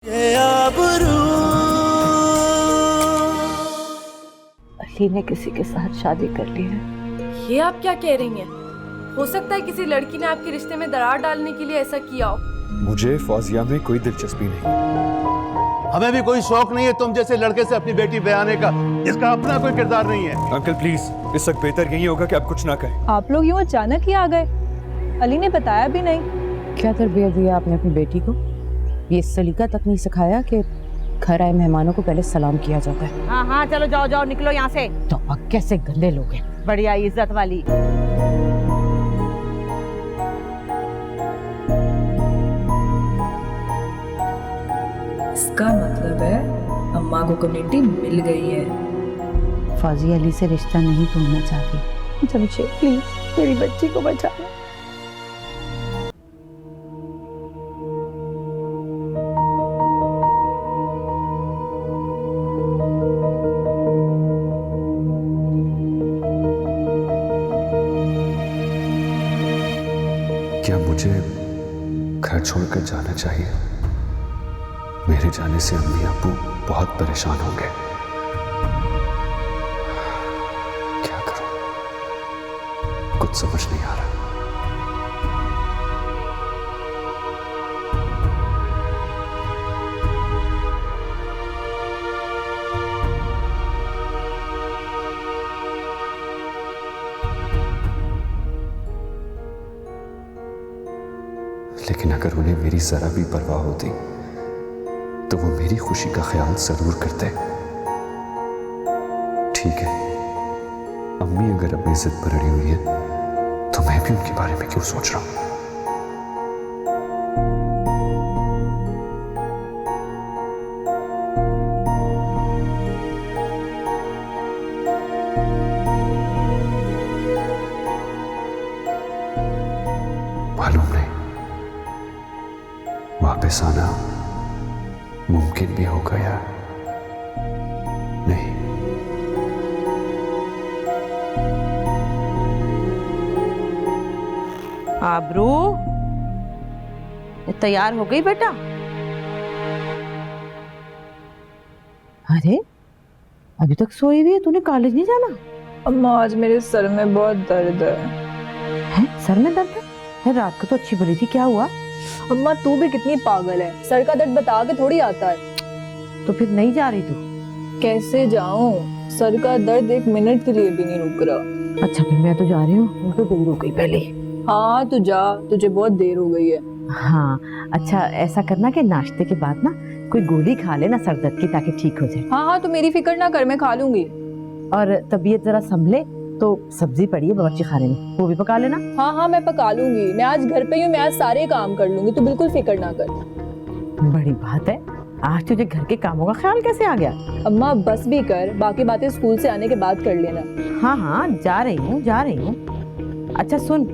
अली ने किसी के साथ शादी कर ली है। ये आप क्या कह रही हैं? हो सकता है किसी लड़की ने आपके रिश्ते में दरार डालने के लिए ऐसा किया हो। मुझे फौजिया में कोई दिलचस्पी नहीं। हमें भी कोई शौक नहीं है तुम जैसे लड़के से अपनी बेटी ब्याने का, जिसका अपना कोई किरदार नहीं है। अंकल प्लीज, इस वक्त बेहतर यही होगा कि आप कुछ ना कहें। आप लोग यूं अचानक ही आ गए, अली ने बताया भी नहीं। क्या तरबियत दिया आपने अपनी बेटी को? ये सलीका तक नहीं सिखाया कि घर आए मेहमानों को पहले सलाम किया जाता है। हाँ हाँ चलो जाओ जाओ निकलो यहाँ से। तो अब कैसे गंदे लोग हैं। बढ़िया इज्जत वाली। इसका मतलब है अम्मा को कम्युनिटी मिल गई है। फौजी अली से रिश्ता नहीं तोड़ना चाहती। जमशेद प्लीज मेरी बच्ची को बचा लो। क्या मुझे घर छोड़कर जाना चाहिए? मेरे जाने से अम्मी अब्बू बहुत परेशान होंगे। क्या करूं? कुछ समझ नहीं आ रहा। लेकिन अगर उन्हें मेरी जरा भी परवाह होती तो वो मेरी खुशी का ख्याल जरूर करते। ठीक है, अम्मी अगर अपनी जिद पर अड़ी हुई है तो मैं भी उनके बारे में क्यों सोच रहा हूं? मालूम नहीं, वापस आना मुमकिन भी होगा या नहीं। आबरू तैयार हो गई बेटा? अरे अभी तक सोई हुई है, तूने कॉलेज नहीं जाना? अम्मा आज मेरे सर में बहुत दर्द है। है सर में दर्द है? रात को तो अच्छी भली थी, क्या हुआ? अम्मा तू भी कितनी पागल है, सर का दर्द बता के थोड़ी आता है। तो फिर नहीं जा रही तू? कैसे जाऊं, सर का दर्द एक मिनट के लिए भी नहीं रुक रहा। अच्छा फिर मैं तो जा रही हूँ, तो देर हो गई पहले। हाँ तू जा, तुझे बहुत देर हो गई है। हाँ अच्छा, ऐसा करना कि नाश्ते के बाद ना कोई गोली खा लेना सर दर्द की, ताकि ठीक हो जाए। हाँ हाँ तू मेरी फिक्र ना कर, मैं खा लूंगी। और तबीयत जरा संभले तो सब्जी पड़ी है बावर्ची खाने में, वो भी पका लेना। हाँ हाँ मैं पका लूंगी, मैं आज घर पे ही हूँ, मैं आज सारे काम कर लूंगी, तू बिल्कुल फिक्र ना कर। बड़ी बात है, आज तुझे घर के कामों का ख्याल कैसे आ गया? अम्मा बस भी कर, बाकी बातें स्कूल से आने के बाद कर लेना। हाँ हाँ जा रही हूँ जा रही हूँ। अच्छा सुन,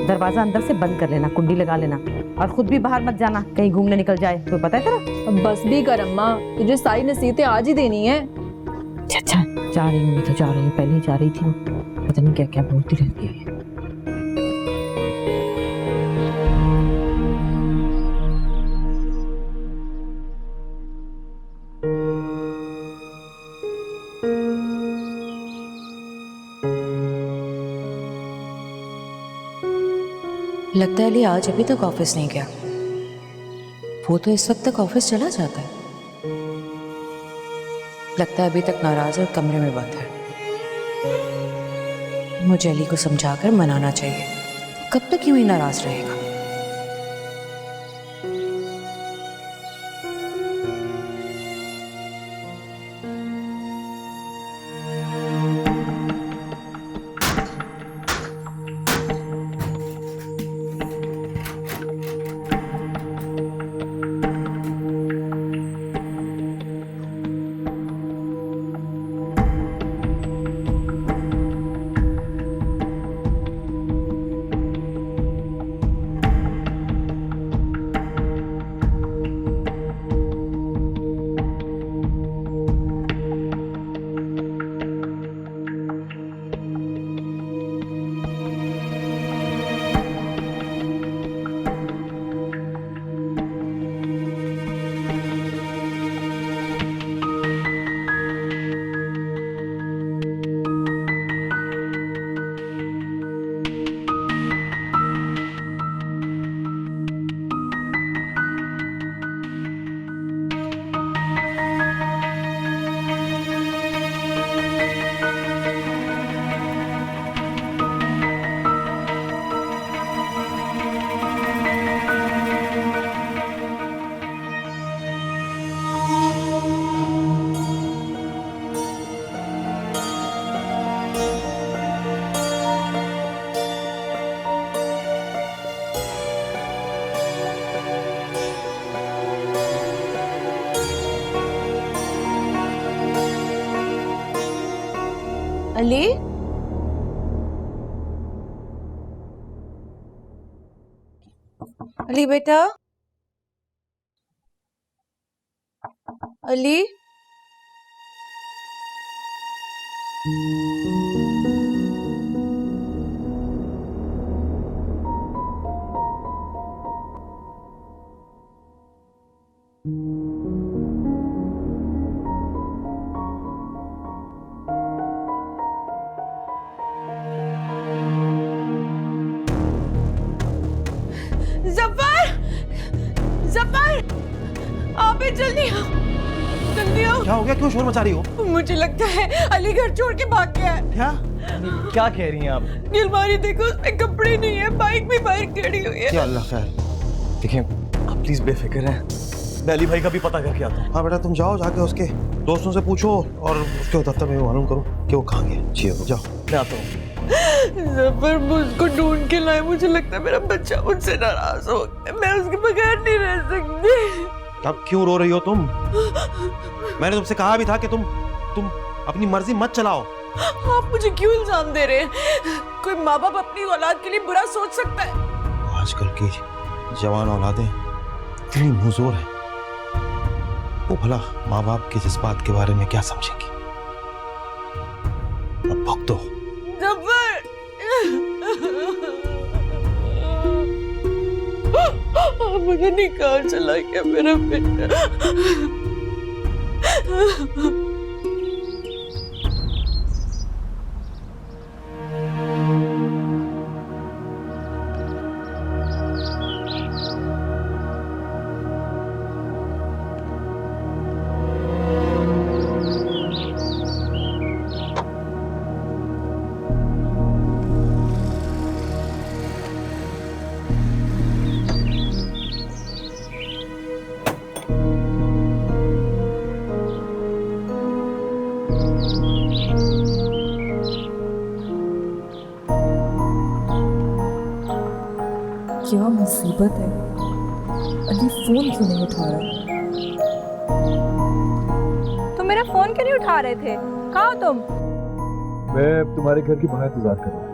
दरवाजा अंदर से बंद कर लेना, कुंडी लगा लेना, और खुद भी बाहर मत जाना, कहीं घूमने निकल जाए, तो पता है तेरा। अब बस भी कर अम्मा, तुझे सारी नसीहतें आज ही देनी है। अच्छा जा रही हूँ, मैं तो जा रही हूँ, पहले ही जा रही थी, पता नहीं क्या क्या बोलती रहती है। लगता है अली आज अभी तक ऑफिस नहीं गया। वो तो इस वक्त तक ऑफिस चला जाता है। लगता है अभी तक नाराज और कमरे में बंद है। मुझे अली को समझाकर मनाना चाहिए। कब तक यूं ही नाराज रहेगा? अली, अली बेटा, अली। जफर, जफर, आप जल्दी आओ, जल्दी आओ। क्या हो गया? क्यों शोर मचा रही हो? मुझे लगता है अली घर छोड़ के भाग गया है। क्या क्या कह रही हैं आप? ये अलमारी देखो, उसमें कपड़े नहीं है, बाइक भी बाहर खड़ी हुई है। या अल्लाह खैर। देखिए आप प्लीज बेफिक्र हैं, मैं अली भाई का भी पता करके आता हूँ। हाँ बेटा तुम जाओ, जाके उसके दोस्तों से पूछो और उसके दफ्तर में मालूम करो कि वो कहाँ गया। जी जाओ, मैं आता हूँ। जफर मुझको ढूंढ के लाए, मुझे लगता है मेरा बच्चा मुझसे नाराज हो गया, मैं उसके बगैर नहीं रह सकती। अब क्यों रो रही हो तुम? मैंने तुमसे कहा भी था कि तुम अपनी मर्जी मत चलाओ। आप मुझे क्यों इल्जाम दे रहे हैं? कोई माँ बाप अपनी औलाद के लिए बुरा सोच सकता है? आजकल की जवान औलादें इतनी मुंहजोर है, वो भला माँ बाप के जज्बात के बारे में क्या समझेंगी? अब भुगतो। जफर, मुझे निकाल चला गया मेरा बेटा। क्या मुसीबत है, अली फोन क्यों नहीं उठा रहा? तुम मेरा फोन क्यों नहीं उठा रहे थे? कहाँ हो तुम? मैं तुम्हारे घर के बाहर इंतजार कर रहा हूँ।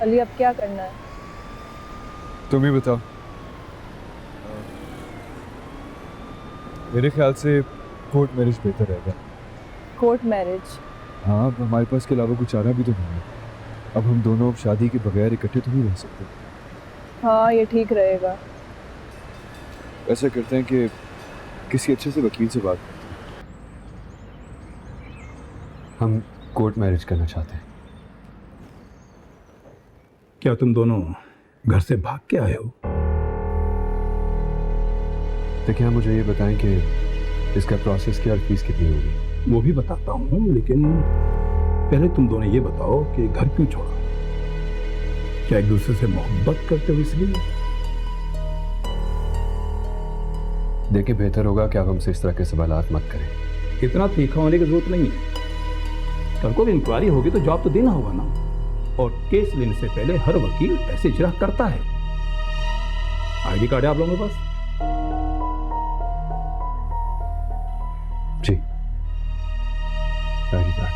अली अब क्या करना है? तुम ही बताओ। मेरे ख्याल से कोर्ट मैरिज बेहतर रहेगा। Court marriage? हाँ, अब हमारे पास के अलावा कुछ चारा भी तो नहीं है। अब हम दोनों शादी के बगैर इकट्ठे तो नहीं रह सकते। हाँ ये ठीक रहेगा। ऐसा करते हैं कि किसी अच्छे से वकील से बात करते हैं। हम कोर्ट मैरिज करना चाहते हैं। क्या तुम दोनों घर से भाग के आए हो? तो क्या मुझे ये बताएं कि इसका प्रोसेस क्या और फीस कितनी होगी? वो भी बताता हूँ, लेकिन पहले तुम दोनों ये बताओ कि घर क्यों छोड़ा? क्या एक दूसरे से मोहब्बत करते हो इसलिए? देखिए, बेहतर होगा कि आप हमसे इस तरह के सवालात मत करें। इतना तीखा होने की जरूरत नहीं है। कल को भी इंक्वायरी होगी तो जवाब तो देना होगा ना। और केस लेने से पहले हर वकील ऐसे इजरा करता है। आईडी कार्ड है आप लोगों के पास? जी, आईडी कार्ड।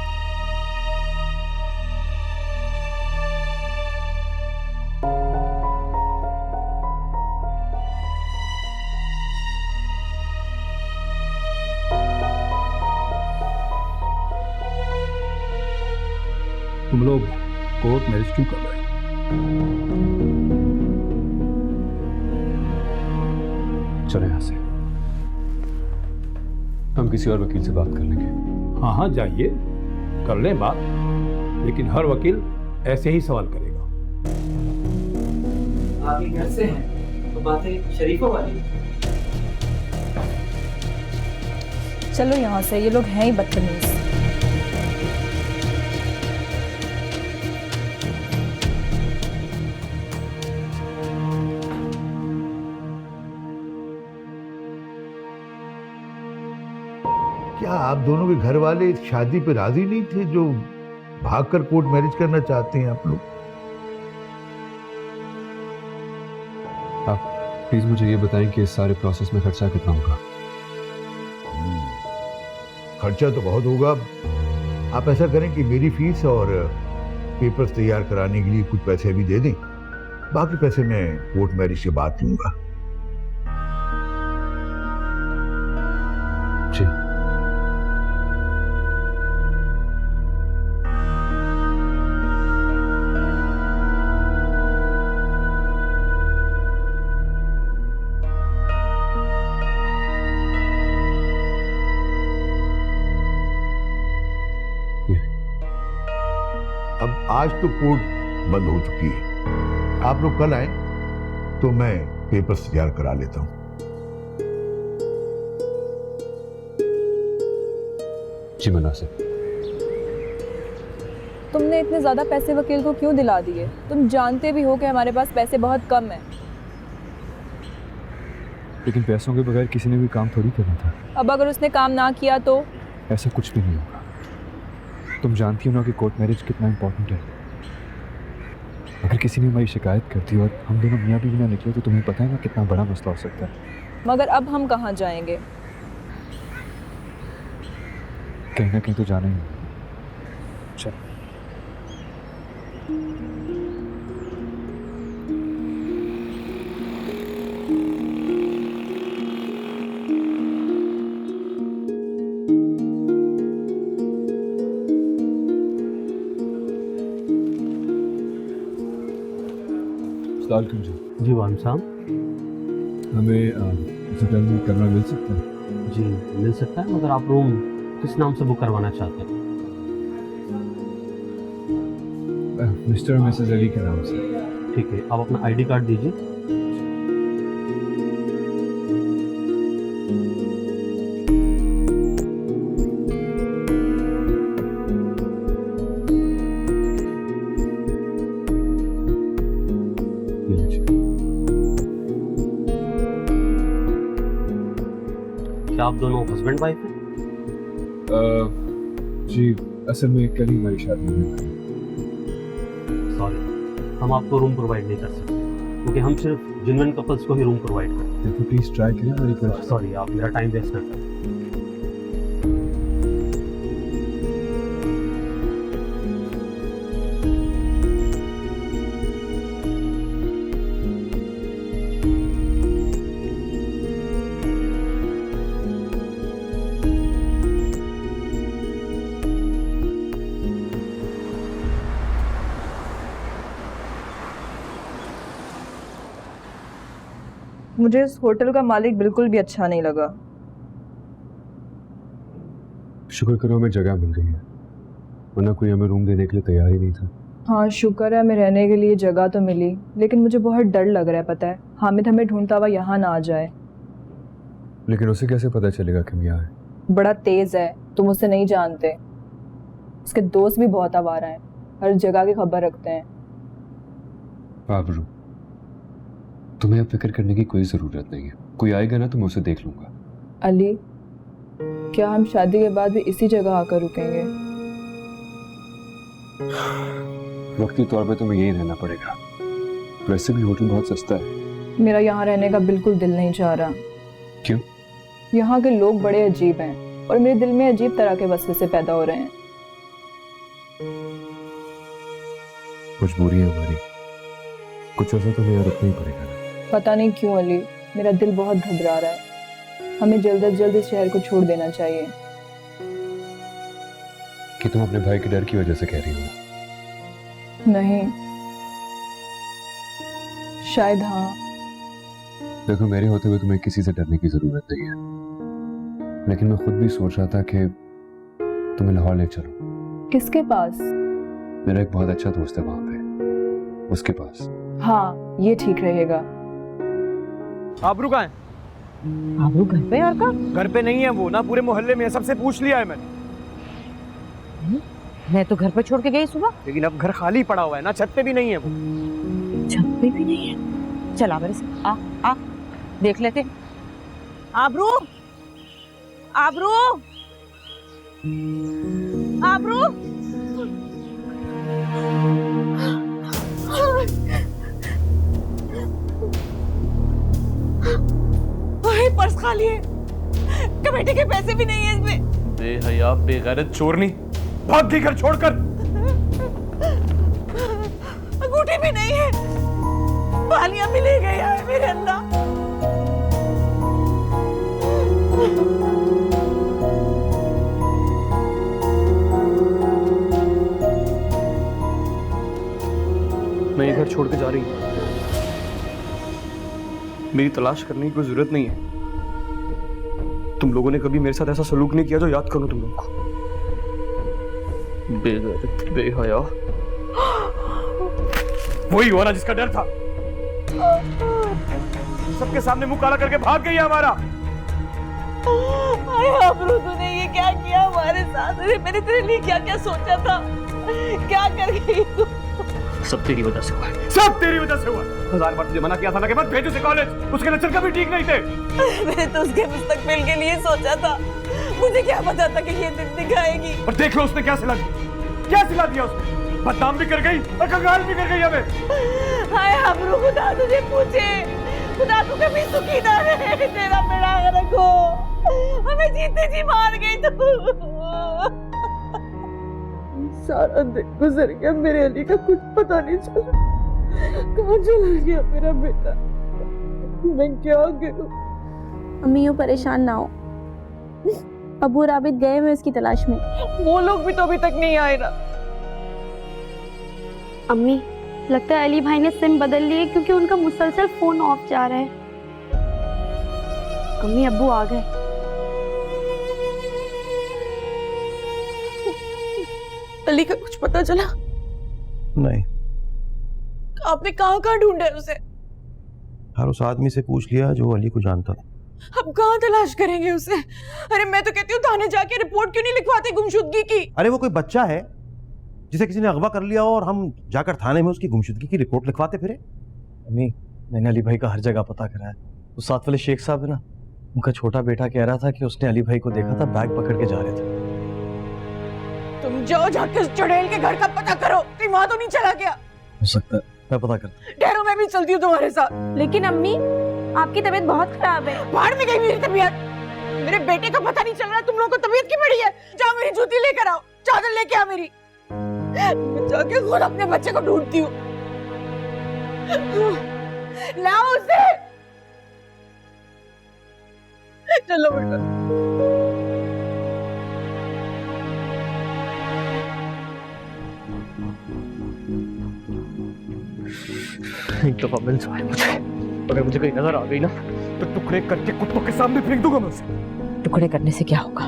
तुम लोग कोर्ट मैरिज क्यों कर रहे हो? चले यहाँ से, हम किसी और वकील से बात कर लेंगे। हाँ हाँ जाइए, कर लें बात, लेकिन हर वकील ऐसे ही सवाल करेगा। आप ये घर से हैं तो बातें शरीफों वाली। चलो यहाँ से, ये लोग हैं ही बदतमीज। क्या आप दोनों के घर वाले इस शादी पे राजी नहीं थे जो भागकर कोर्ट मैरिज करना चाहते हैं आप लोग? आप प्लीज मुझे ये बताएं कि इस सारे प्रोसेस में खर्चा कितना होगा? खर्चा तो बहुत होगा। आप ऐसा करें कि मेरी फीस और पेपर्स तैयार कराने के लिए कुछ पैसे भी दे दें, बाकी पैसे मैं कोर्ट मैरिज के बाद लूंगा। जी। अब आज तो कोर्ट बंद हो चुकी है, आप लोग कल आए तो मैं पेपर्स तैयार करा लेता हूं। जी मुनासिब। तुमने इतने ज्यादा पैसे वकील को क्यों दिला दिए? तुम जानते भी हो कि हमारे पास पैसे बहुत कम हैं। लेकिन पैसों के बगैर किसी ने भी काम थोड़ी करना था। अब अगर उसने काम ना किया तो? ऐसा कुछ भी नहीं होगा। तुम जानती हो ना कि कोर्ट मैरिज कितना इंपॉर्टेंट है। अगर किसी ने हमारी शिकायत कर दी और हम दोनों मियाँ बीवी ना निकले तो तुम्हें पता है ना कितना बड़ा मसला हो सकता है। मगर अब हम कहाँ जाएंगे? कहीं ना कहीं तो जाना ही है। चल। जी वाम साहब। हमें इस होटल में कमरा मिल सकता है? जी मिल सकता है, मगर आप रूम किस नाम से बुक करवाना चाहते हैं? मिस्टर और मिसेस अली के नाम से। ठीक है, आप अपना आईडी कार्ड दीजिए। क्या आप दोनों हस्बैंड वाइफ हैं? जी असल में कल ही हमारी शादी हुई। सॉरी, हम आपको रूम प्रोवाइड नहीं कर सकते क्योंकि हम सिर्फ जेन्युइन कपल्स को ही रूम प्रोवाइड करते हैं। तो प्लीज ट्राई करें हमारी तरफ। सॉरी, आप मेरा टाइम वेस्ट ना करें। मुझे इस होटल का मालिक बिल्कुल भी अच्छा नहीं लगा। शुक्र करो हमें जगह मिल गई है, वरना कोई हमें रूम देने के लिए तैयार ही नहीं था। हाँ शुक्र है हमें रहने के लिए जगह तो मिली, लेकिन मुझे बहुत डर लग रहा है। पता है हामिद हमें ढूंढता हुआ यहाँ ना आ जाए। लेकिन उसे कैसे पता चलेगा कि हम यहाँ हैं? बड़ा तेज है, तुम उसे नहीं जानते। उसके दोस्त भी बहुत आवारा हैं, हर जगह की खबर रखते हैं। आबरू, तुम्हें अब फिक्र करने की कोई ज़रूरत नहीं है। कोई आएगा ना तो मैं उसे देख लूंगा। अली, क्या हम शादी के बाद भी इसी जगह आकर रुकेंगे? वक्ती तौर पे तुम्हें यहीं रहना पड़ेगा। वैसे भी होटल बहुत सस्ता है। मेरा यहाँ रहने का बिल्कुल दिल नहीं चाह रहा। क्यों? यहाँ के लोग बड़े अजीब हैं और मेरे दिल में अजीब तरह के वसवसे पैदा हो रहे हैं। मजबूरी है हमारी, कुछ ऐसा तुम्हें यहाँ रुकना ही पड़ेगा ना। पता नहीं क्यों अली, मेरा दिल बहुत घबरा रहा है। हमें जल्द से जल्द इस शहर को छोड़ देना चाहिए। कि तुम अपने भाई के डर की वजह से कह रही हो? नहीं, शायद हाँ। देखो, मेरे होते हुए तुम्हें किसी से डरने की जरूरत नहीं है, लेकिन मैं खुद भी सोच रहा था कि तुम्हें लाहौर ले चलूं। किसके पास? मेरा एक बहुत अच्छा दोस्त है वहां पे, उसके पास। हाँ, ये ठीक रहेगा। आबरू कहाँ है? आबरू घर पे यार का? घर पे नहीं है वो, ना पूरे मोहल्ले में है, सबसे पूछ लिया है मैंने। मैं तो घर पे छोड़ के गई सुबह। लेकिन अब घर खाली पड़ा हुआ है ना, छत पे भी नहीं है वो। छत पे भी नहीं है? चला मेरे से, आ देख लेते। आबरू, आबरू, आबरू, छुपा लिए। कमेटी के पैसे भी नहीं है इसमें। बेहया बेगैरत चोरनी भाग गई घर छोड़कर। अंगूठी भी नहीं है, बालियां भी ले गया है मेरे अल्लाह। मैं ये घर छोड़ के जा रही हूँ। मेरी तलाश करने की कोई जरूरत नहीं है। तुम लोगों ने कभी मेरे साथ ऐसा सलूक नहीं किया जो याद करो तुम लोगों को। बेगैरत बेहया वही हुआ ना जिसका डर था। सबके सामने मुंह काला करके भाग गई है हमारा। अबरू तूने ये क्या किया हमारे साथ? अरे मैंने तेरे लिए क्या क्या सोचा था, क्या कर गई तू? सब तेरी वजह से हुआ है। सब तेरी वजह से हुआ। 1000 बार तुझे मना किया था ना कि मत भेजो उसे कॉलेज। उसके लक्षण कभी ठीक नहीं थे। मैंने तो उसके मुस्तकबिल के लिए सोचा था, मुझे क्या पता था कि ये दिन दिखाएगी। और देख लो उसने क्या सिला दिया, क्या सिला दिया उसने। बदनाम भी कर गई और कंगाल भी कर गई हमें। हाय अबरू, खुदा तुझे पूछे, खुदा तू कभी सुखी ना रहे, तेरा बेड़ा रखो। हमें जीते जी मार गई तू। सारा दिन गुजर गया, मेरे अली का कुछ पता नहीं चला। कहाँ चला गया मेरा बेटा? मैं क्या करूं? अम्मी यूँ परेशान ना हो, अबू और आबिद गए हुए उसकी तलाश में। वो लोग भी तो अभी तक नहीं आए ना। अम्मी लगता है अली भाई ने सिम बदल लिए, क्योंकि उनका मुसलसल फोन ऑफ जा रहा है। अम्मी अब्बू आ गए। अली का कुछ पता चला? नहीं। आपने कहाँ कहाँ ढूंढा है उसे? हर उस आदमी से पूछ लिया जो अली को जानता था। अब कहाँ तलाश करेंगे उसे? अरे मैं तो कहती हूँ थाने जाके रिपोर्ट क्यों नहीं लिखवाते गुमशुदगी की? अरे वो कोई बच्चा है जिसे किसी ने अगवा कर लिया और हम जाकर थाने में उसकी गुमशुदगी की रिपोर्ट लिखवाते फिरे। अम्मी मैंने अली भाई का हर जगह पता करा है। उस साथ वाले शेख साहब है ना, उनका छोटा बेटा कह रहा था कि उसने अली भाई को देखा था, बैग पकड़ के जा रहे थे। तुम जाओ जाके उस चुड़ैल के घर का पता करो, कहीं वहां तो नहीं चला गया। हो सकता है, मैं पता करता। ठहरो, मैं भी चलती हूँ तुम्हारे साथ। लेकिन अम्मी आपकी तबीयत बहुत खराब है। बाहर में गई मेरी तबीयत? मेरे बेटे का पता नहीं चल रहा, तुम लोगों को तबीयत की पड़ी है? जाओ मेरी जूती लेकर आओ, चादर लेके आओ मेरी। मैं जाके खुद अपने बच्चे को ढूंढती हूँ। लाओ उसे। चलो बेटा। एक दफा मिल जाए मुझे, अगर मुझे कहीं नजर आ गई ना तो टुकड़े करके कुत्तों के सामने फेंक दूंगा मैं उसे। टुकड़े करने से क्या होगा?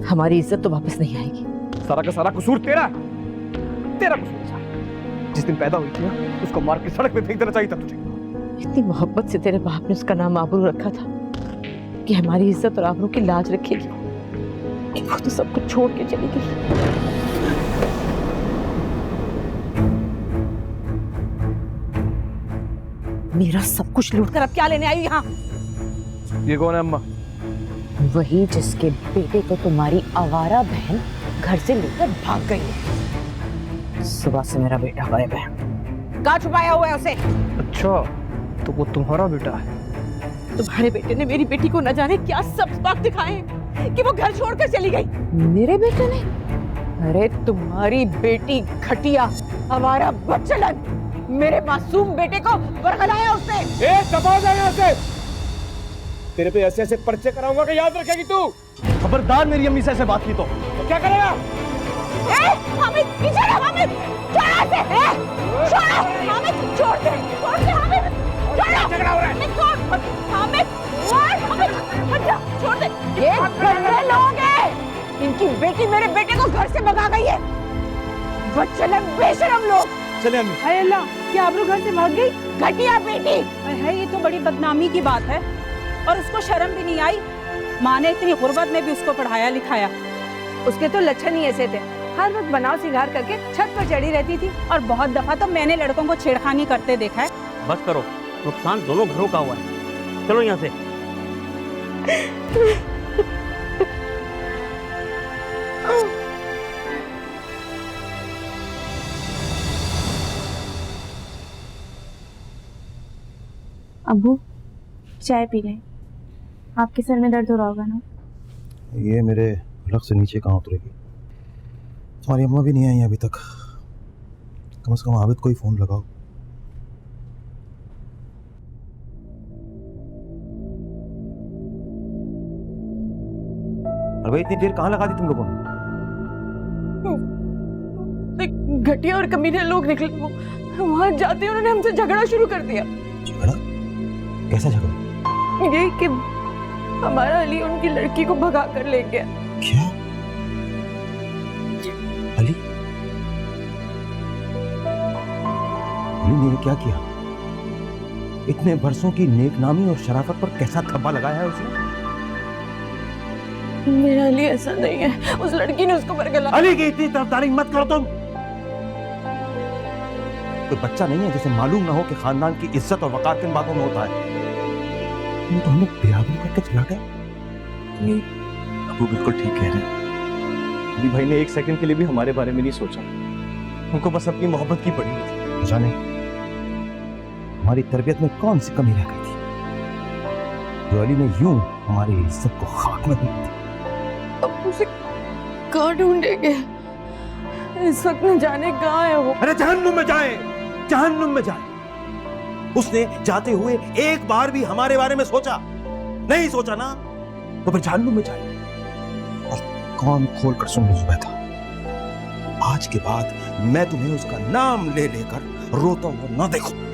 हमारी इज्जत तो वापस नहीं आएगी। सारा का सारा कसूर तेरा है, तेरा कसूर है। जिस दिन पैदा हुई थी ना, उसको मार के सड़क पे फेंक देना चाहिए था तुझे। इतनी मोहब्बत से तेरे बाप ने उसका नाम आबरू रखा था कि हमारी इज्जत और आबरू की लाज रखेगी, कि वो तो सब कुछ छोड़ के चली गई। मेरा सब कुछ लूट कर अब क्या लेने आई यहाँ? ये कौन है अम्मा? वही जिसके बेटे को तुम्हारी आवारा बहन घर से लेकर भाग गई है। सुबह से मेरा बेटा गायब है। कहाँ छुपाया हुआ है उसे? अच्छा, तो वो तुम्हारा बेटा है? तुम्हारे बेटे ने मेरी बेटी को न जाने क्या सबक दिखाए हैं कि वो घर छोड़कर चली गई। मेरे बेटे ने? अरे तुम्हारी बेटी घटिया, हमारा बच्चलन, मेरे मासूम बेटे को बरगलाया उसने। ए, दबा जा यहाँ से। तेरे पे ऐसे ऐसे पर्चे कराऊंगा कि याद रखेगी तू। खबरदार मेरी अम्मी से ऐसे बात की तो क्या करेगा? हामिद, पीछे रहो हामिद, छोड़ ऐसे, छोड़ो हामिद, छोड़ दे हामिद, छोड़ो, झगड़ा हो रहा है, छोड़ हामिद, हामिद, हट जा, छोड़ दे। ये गंदे लोग हैं, इनकी बेटी मेरे बेटे को घर से भगा गई है, बच्चलन बेशरम लोग। चले अम्मी। हाय अल्लाह, क्या आबरू घर से भाग गई? घटिया बेटी। है ये तो बड़ी बदनामी की बात है, और उसको शर्म भी नहीं आई। माँ ने इतनी गुर्बत में भी उसको पढ़ाया लिखाया। उसके तो लक्षण ही ऐसे थे, हर वक्त बनाव सिंगार करके छत पर चढ़ी रहती थी, और बहुत दफा तो मैंने लड़कों को छेड़खानी करते देखा है। बस करो, नुकसान दोनों घरों का हुआ है। चलो यहाँ से। अबू चाय पी लें। आपके सर में दर्द हो रहा होगा ना? ये मेरे हलक से नीचे कहाँ उतरेगी? तुम्हारी अम्मा भी नहीं आई अभी तक। कम से कम आबिद को ही फोन लगाओ। अरे भाई इतनी देर कहाँ लगा दी तुम लोगों ने? घटिया और कमीने लोग निकले, वहां जाते ही उन्होंने हमसे झगड़ा शुरू कर दिया। झगड़ा? कैसा झगड़ा? ये कि हमारा अली उनकी लड़की को भगा कर ले गया। क्या? अली? अली ने क्या किया? इतने बरसों की नेकनामी और शराफत पर कैसा धब्बा लगाया है उसने? मेरा अली ऐसा नहीं है, उस लड़की ने उसको बरगला। अली की इतनी तरफदारी मत करो तुम। कोई बच्चा नहीं है जिसे मालूम ना हो कि खानदान की इज्जत और वकार किन बातों में होता है। ये तो हमें बेआबरू करके चला गया। अबू बिल्कुल ठीक कह रहे हैं। अली भाई ने एक सेकंड के लिए भी हमारे बारे में नहीं सोचा। उनको बस अपनी मोहब्बत की पड़ी थी। जाने हमारी तरबियत में कौन सी कमी रह गई थी जो अली ने यूं हमारी इज्जत को खाक में फेंक दी। अब उसे कहाँ ढूंढेंगे? इस वक्त न जाने कहाँ है वो। अरे जहन्नुम में जाए, जहन्नुम में जाए। उसने जाते हुए एक बार भी हमारे बारे में सोचा नहीं? सोचा ना तो फिर जहन्नुम में जाए। और कान खोल कर सुन लो जुबैदा, आज के बाद मैं तुम्हें उसका नाम ले लेकर रोता हुआ ना देखूं।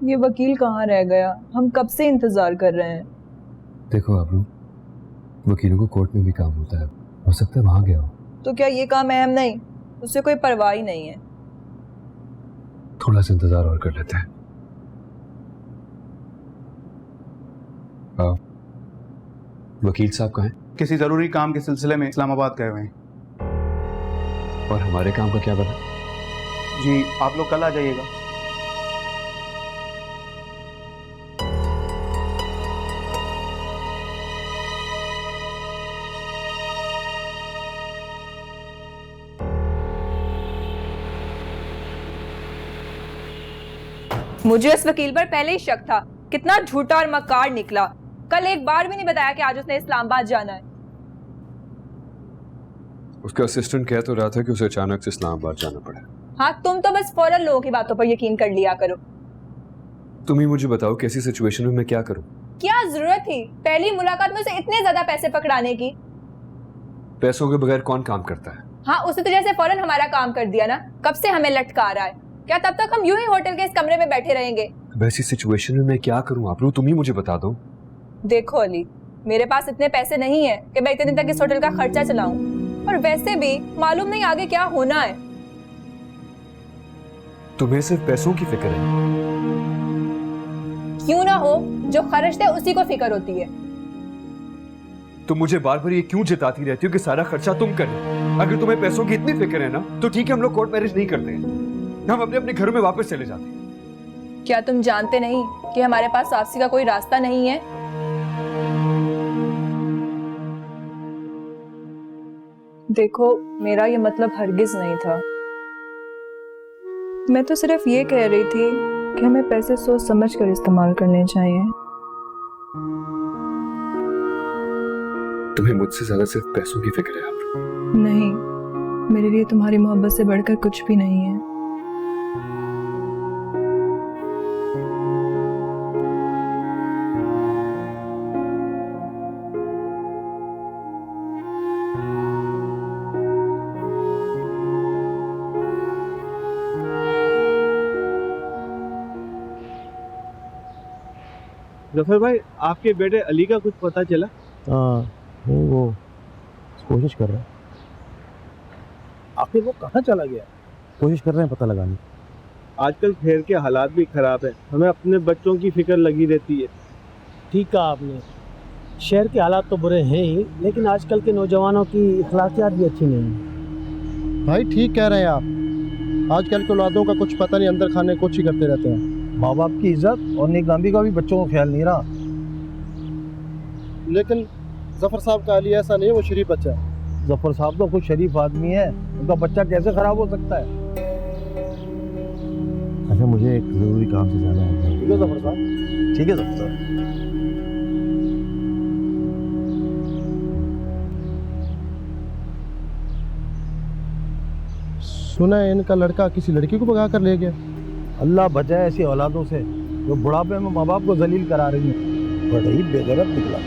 ये वकील कहाँ रह गया? हम कब से इंतजार कर रहे हैं। देखो आबरू, वकीलों को कोर्ट में भी काम होता है, हो सकता है वहां गया हो। तो क्या ये काम अहम नहीं? उससे कोई परवाह ही नहीं है। थोड़ा सा इंतजार और कर लेते हैं। वकील साहब कहाँ हैं? किसी जरूरी काम के सिलसिले में इस्लामाबाद गए हुए हैं। और हमारे काम का क्या पता? जी आप लोग कल आ जाइएगा। मुझे इस वकील पर पहले ही शक था। कितना झूठा और मक्कार निकला। कल एक बार भी नहीं बताया कि आज उसने इस्लामाबाद जाना है। उसका असिस्टेंट कह तो रहा था कि उसे अचानक से इस्लामाबाद जाना पड़ा। हाँ, तुम तो बस फौरन लोगों की बातों पर यकीन कर लिया करो। तुम ही मुझे बताओ कैसी सिचुएशन में मैं क्या करूं? क्या जरूरत थी पहली मुलाकात में उसे इतने ज्यादा पैसे पकड़ाने की? पैसों के बगैर कौन काम करता है? हाँ, उसने तो जैसे फौरन हमारा काम कर दिया ना। कब से हमें लटका रहा है? क्या तब तक हम यूं ही होटल के इस कमरे में बैठे रहेंगे? वैसी सिचुएशन में मैं क्या करूं आबरू, तुम ही मुझे बता दो। देखो अली, मेरे पास इतने पैसे नहीं है कि मैं इतने दिन तक इस होटल का खर्चा चलाऊं। और वैसे भी मालूम नहीं आगे क्या होना है। तुम्हें सिर्फ पैसों की फिक्र है? क्यों ना हो, जो खर्चते उसी को फिक्र होती है। तुम मुझे बार बार ये क्यों जताती रहती हो कि सारा खर्चा तुम कर रहे हो? अगर तुम्हें पैसों की इतनी फिक्र है ना तो ठीक है, हम लोग कोर्ट मैरिज नहीं करते हैं, हम अपने अपने घरों में वापस चले जाते हैं। क्या तुम जानते नहीं कि हमारे पास वापसी का कोई रास्ता नहीं है? देखो, मेरा ये मतलब हरगिज नहीं था। मैं तो सिर्फ ये कह रही थी कि हमें पैसे सोच समझ कर इस्तेमाल करने चाहिए। तुम्हें मुझसे ज्यादा सिर्फ पैसों की फिक्र है आबरू? नहीं, मेरे लिए तुम्हारी मोहब्बत से बढ़कर कुछ भी नहीं है। जफर भाई, आपके बेटे अली का कुछ पता चला? हाँ, वो कोशिश कर रहा है। आखिर वो कहाँ चला गया? कोशिश कर रहे हैं पता लगाने। आजकल शहर के हालात भी खराब है, हमें अपने बच्चों की फिक्र लगी रहती है। ठीक कहा आपने, शहर के हालात तो बुरे हैं ही, लेकिन आजकल के नौजवानों की अखलाकियात भी अच्छी नहीं है। भाई ठीक कह रहे हैं आप, आजकल के औलादों का कुछ पता नहीं, अंदर खाने कुछ ही करते रहते हैं। माँ बाप की इज्जत और नेकनामी का भी बच्चों को ख्याल नहीं रहा। लेकिन जफर साहब का अली ऐसा नहीं है, वो शरीफ बच्चा है। जफर साहब तो खुद शरीफ आदमी है, उनका बच्चा कैसे खराब हो सकता है। अच्छा मुझे एक जरूरी काम से जाना है। ठीक है जफर साहब। ठीक है जफर साहब। सुना है इनका लड़का किसी लड़की को भगा कर ले गया। अल्लाह बचाए ऐसी औलादों से जो बुढ़ापे में माँ बाप को जलील करा रही है। बड़ा ही बेगैरत निकला।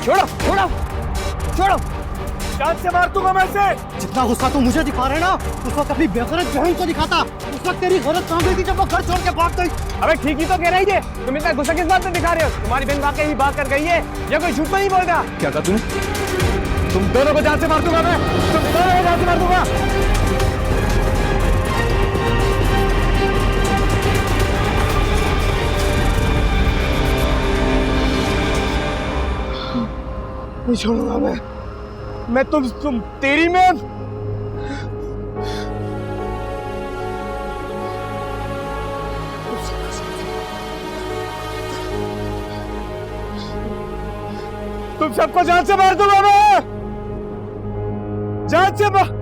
छोड़ो छोड़ो छोड़ो, जान से मार दूंगा मैं इसे। जितना गुस्सा तू मुझे दिखा रहे ना, उस वक्त अपनी बेगैरत बहन को दिखाता। उस वक्त तेरी गलत काम गई थी जब वो घर छोड़ के भाग गई। अबे ठीक ही तो कह रही थी, तुम इतना गुस्सा किस बात पे दिखा रहे हो? तुम्हारी बहन वाकई ही भाग कर गई है, या कोई झूठ नहीं बोल रहा? क्या कहा तूने? तुम दोनों को जान से मार दूंगा मैं, तुम दोनों को जान से मार दूंगा। नहीं छोड़ूंगा मैं तुम तेरी में तुम सबको जान से मार दूंगा मैं, जान से मार।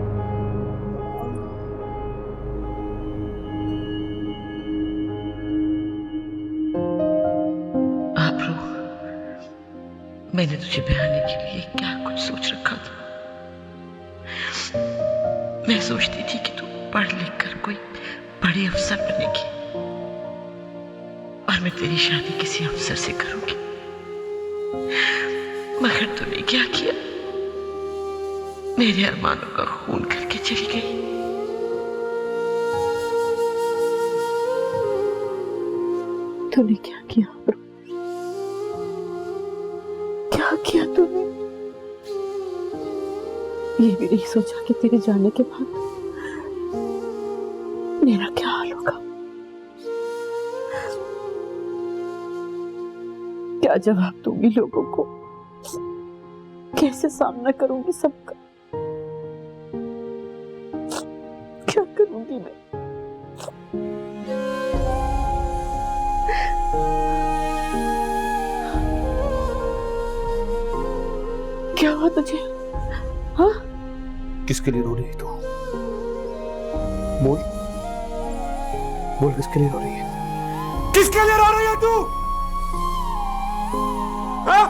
मैंने तुझे बहाने के लिए क्या कुछ सोच रखा था। मैं सोचती थी कि तू पढ़ लिख कर कोई बड़े अफसर बनेगी और मैं तेरी शादी किसी अफसर से करूंगी, मगर तूने क्या किया? मेरे अरमानों का खून करके चली गई। तूने क्या किया? क्या किया तूने? ये भी नहीं सोचा कि तेरे जाने के बाद मेरा क्या हाल होगा। क्या जवाब दूंगी लोगों को? कैसे सामना करूंगी सबका? क्या करूंगी मैं? क्या हुआ तुझे? हाँ? किसके लिए रो रही है तू? बोल बोल, किसके लिए रो रही है? किसके लिए रो रही है तू? हाँ?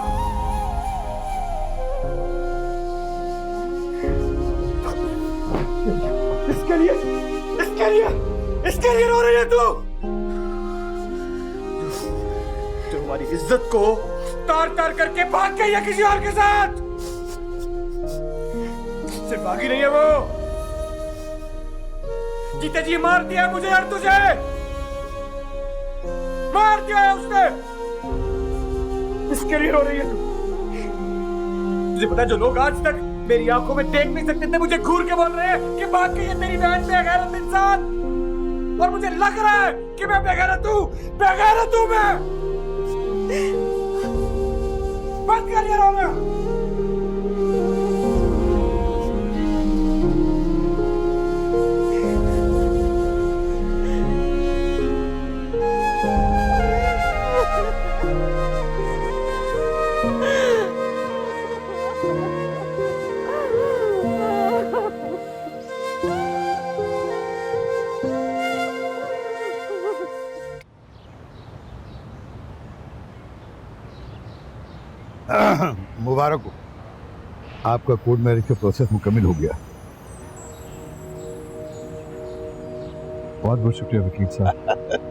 इसके लिए रो रही है तू? जो हमारी इज्जत को तार तार करके भाग गई है किसी और के साथ। सिर्फ भागी नहीं है वो, जीते जी मार दिया मुझे और तुझे, मार दिया है उसने। इसके लिए रो रही है तू? तुझे पता है जो लोग आज तक मेरी आंखों में देख नहीं सकते थे, मुझे घूर के बोल रहे हैं कि भाग गई है तेरी बहन बेगैरत इंसान, और मुझे लग रहा है कि मैं बेगैरत हूं मैं। बंद कर ये रोना। मुबारक हो, आपका कोर्ट मैरिज का प्रोसेस मुकम्मल हो गया। बहुत बहुत शुक्रिया वकील साहब।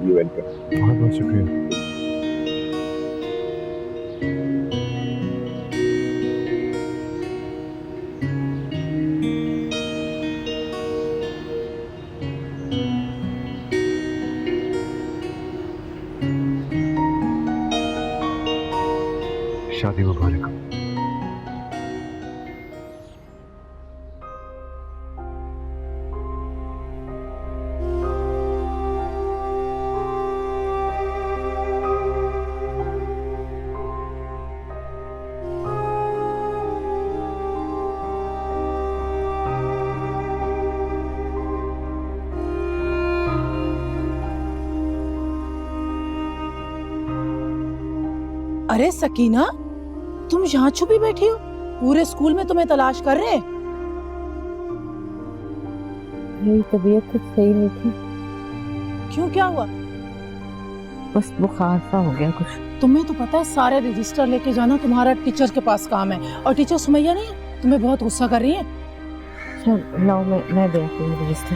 You welcome. बहुत बहुत शुक्रिया। शादी मुबारक। अरे सकीना, तुम यहाँ छुपी बैठी हो? पूरे स्कूल में तुम्हें तलाश कर रहे हैं। मेरी तबीयत कुछ सही नहीं थी। क्यों, क्या हुआ? बस बुखार सा हो गया कुछ। तुम्हें तो पता है सारे रजिस्टर लेके जाना तुम्हारा टीचर के पास काम है, और टीचर सुमैया नहीं है, तुम्हें बहुत गुस्सा कर रही है। चल लाओ, मैं दे आती हूँ रजिस्टर।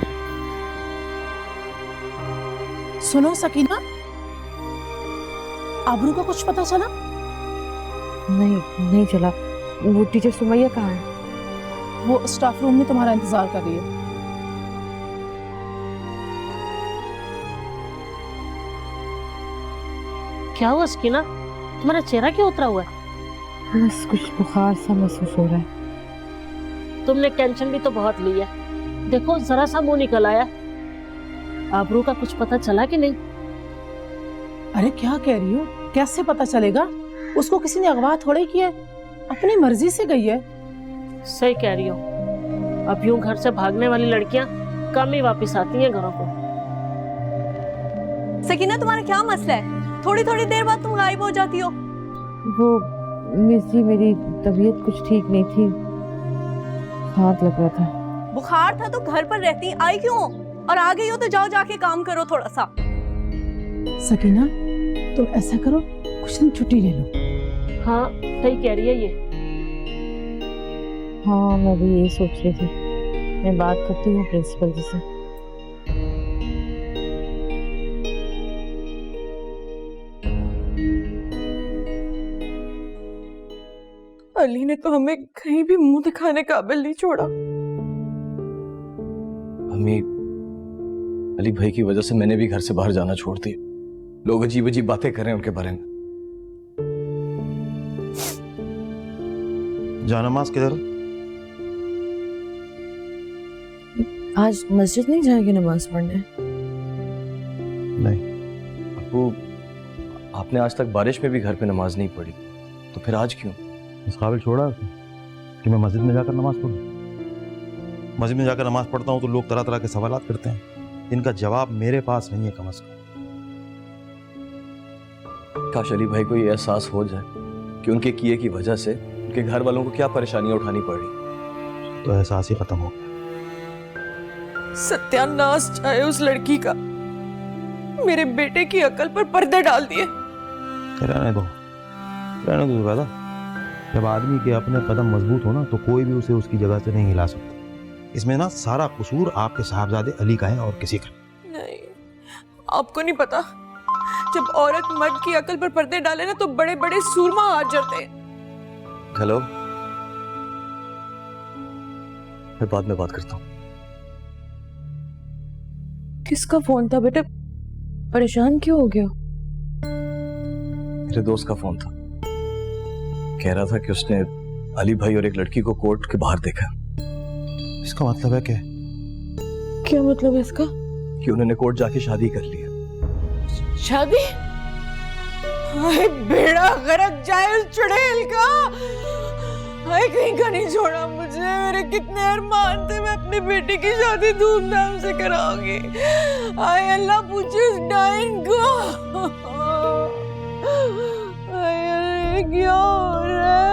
सुनो सकीना, आबरू का कुछ पता चला? नहीं चला। वो टीचर सुमैया कहाँ है? वो स्टाफ रूम में तुम्हारा इंतजार कर रही है। क्या हुआ सकीना, तुम्हारा चेहरा क्यों उतरा हुआ है? बस कुछ बुखार सा महसूस हो रहा है। तुमने टेंशन भी तो बहुत ली है। देखो जरा सा मुंह निकल आया। आबरू का कुछ पता चला कि नहीं? अरे क्या कह रही हो? कैसे पता चलेगा? उसको किसी ने अगवा थोड़े किया, अपनी मर्जी से गई है। सही कह रही हो। अब यूं घर से भागने वाली लड़कियां कम ही वापस आती हैं घरों को। सकीना, तुम्हारा क्या मसला है? थोड़ी थोड़ी देर बाद तुम गायब हो जाती हो। वो मिस जी, मेरी तबीयत कुछ ठीक नहीं थी, हाथ लग रहा था। बुखार था तो घर पर रहती, आई क्यों? और आ गई हो तो जाओ जाके काम करो थोड़ा सा। सकीना, तुम ऐसा करो, कुछ दिन छुट्टी ले लो। हाँ सही कह रही है ये। हाँ मैं भी यही सोच रही थी। मैं बात करती हूँ प्रिंसिपल जी से। अली ने तो हमें कहीं भी मुंह दिखाने काबिल नहीं छोड़ा। अम्मी, अली भाई की वजह से मैंने भी घर से बाहर जाना छोड़ दिया। लोग अजीब अजीब बातें कर रहे हैं उनके बारे में। जानमाज किधर? आज मस्जिद नहीं जाएगी नमाज पढ़ने? नहीं अबू, आपने आज तक बारिश में भी घर पे नमाज नहीं पढ़ी, तो फिर आज क्यों? इस काबिल छोड़ा कि मैं मस्जिद में जाकर नमाज पढ़ूं। मस्जिद में जाकर नमाज पढ़ता हूं तो लोग तरह तरह के सवालात करते हैं, इनका जवाब मेरे पास नहीं है। कम से कम काश अली भाई को ये एहसास हो जाए कि उनके किए की वजह से उनके घर वालों को क्या परेशानियां उठानी पड़ रही, तो एहसास ही खत्म हो गया। सत्यानाश चाहे उस लड़की का, मेरे बेटे की अकल पर पर्दे डाल दिए। रहने दो दादा। जब आदमी के अपने कदम मजबूत हो ना, तो कोई भी उसे उसकी जगह से नहीं हिला सकता। इसमें ना सारा कसूर आपके साहबजादे अली का है और किसी का नहीं। आपको नहीं पता, जब औरत मर्द की अकल पर पर्दे डाले ना, तो बड़े बड़े सूरमा आ जाते हैं। हेलो, मैं बाद में बात करता हूँ। किसका फोन था बेटे? परेशान क्यों हो गया? मेरे दोस्त का फोन था, कह रहा था कि उसने अली भाई और एक लड़की को कोर्ट के बाहर देखा। इसका मतलब है क्या मतलब है इसका? कि उन्होंने कोर्ट जाके शादी कर लिया। शादी? हाय बेड़ा गर्क जाए उस चुड़ैल का। हाय कहीं का नहीं छोड़ा मुझे। मेरे कितने अरमान थे, मैं अपनी बेटी की शादी धूमधाम से कराऊंगी। हाय अल्लाह पूछे इस डाइन को। हाय क्या हो रहा है?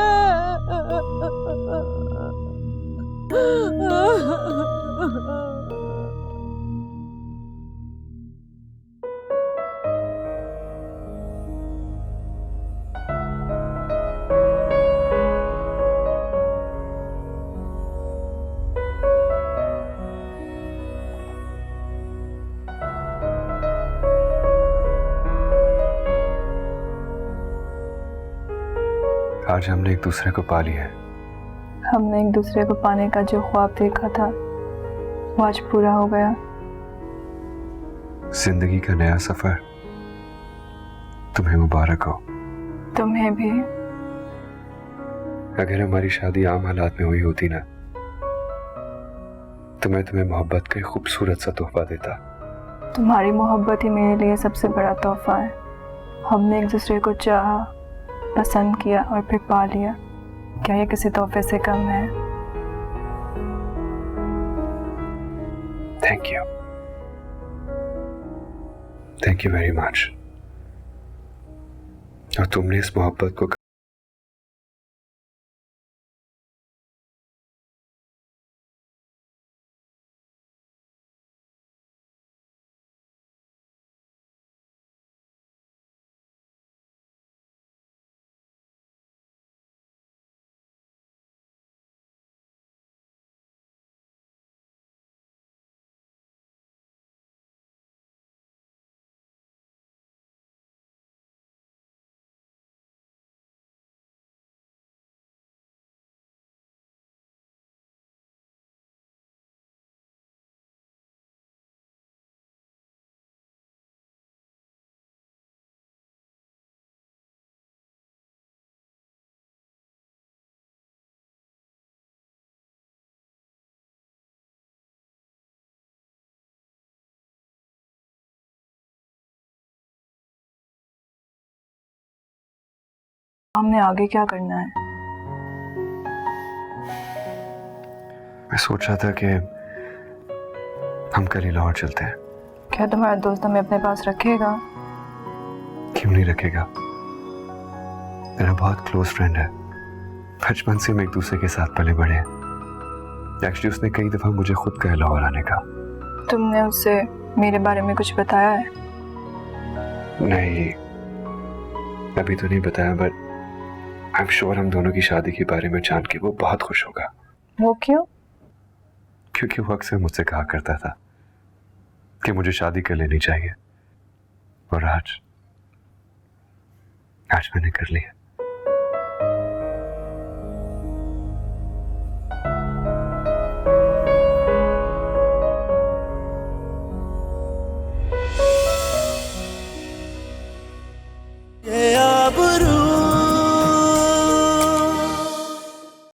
आज हमने एक दूसरे को पा लिया है। हमने एक दूसरे को पाने का जो ख्वाब देखा था, वो आज पूरा हो गया। जिंदगी का नया सफर तुम्हें मुबारक हो। तुम्हें भी। अगर हमारी शादी आम हालात में हुई होती ना, तो मैं तुम्हें मोहब्बत का एक खूबसूरत सा तोहफा देता। तुम्हारी मोहब्बत ही मेरे लिए सबसे बड़ा तोहफा है। हमने एक दूसरे को चाहा, पसंद किया और फिर पा लिया। क्या ये किसी तोहफे से कम है? Thank you, thank you very much. और तुमने इस मोहब्बत को हमने आगे क्या करना है? मैं सोच रहा था कि हम कल ही लाहौर चलते हैं। क्या तुम्हारा दोस्त हमें अपने पास रखेगा? क्यों नहीं रखेगा? मेरा बहुत क्लोज फ्रेंड है, बचपन से हम एक दूसरे के साथ पले बड़े हैं। एक्चुअली उसने कई दफा मुझे खुद कहा लाहौर आने का। तुमने उससे मेरे बारे में कुछ बताया है? नहीं, अभी तो नहीं बताया, बट आई एम श्योर हम दोनों की शादी के बारे में जान के वो बहुत खुश होगा। वो क्यों? क्योंकि वो अक्सर मुझसे कहा करता था कि मुझे शादी कर लेनी चाहिए, और आज मैंने कर लिया। ये